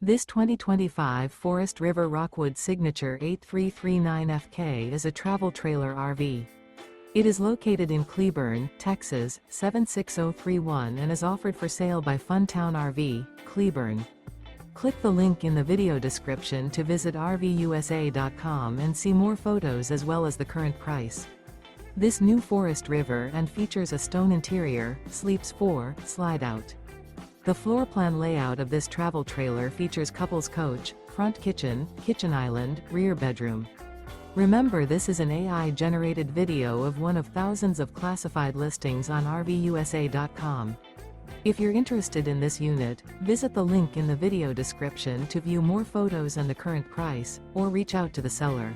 This 2025 Forest River Rockwood Signature 8339FK is a travel trailer RV. It is located in Cleburne, Texas, 76031 and is offered for sale by Funtown RV, Cleburne. Click the link in the video description to visit RVUSA.com and see more photos as well as the current price. This new Forest River and features a stone interior, sleeps 4, slide-out. The floor plan layout of this travel trailer features couples coach, front kitchen, kitchen island, rear bedroom. Remember, this is an AI-generated video of one of thousands of classified listings on RVUSA.com. If you're interested in this unit, visit the link in the video description to view more photos and the current price, or reach out to the seller.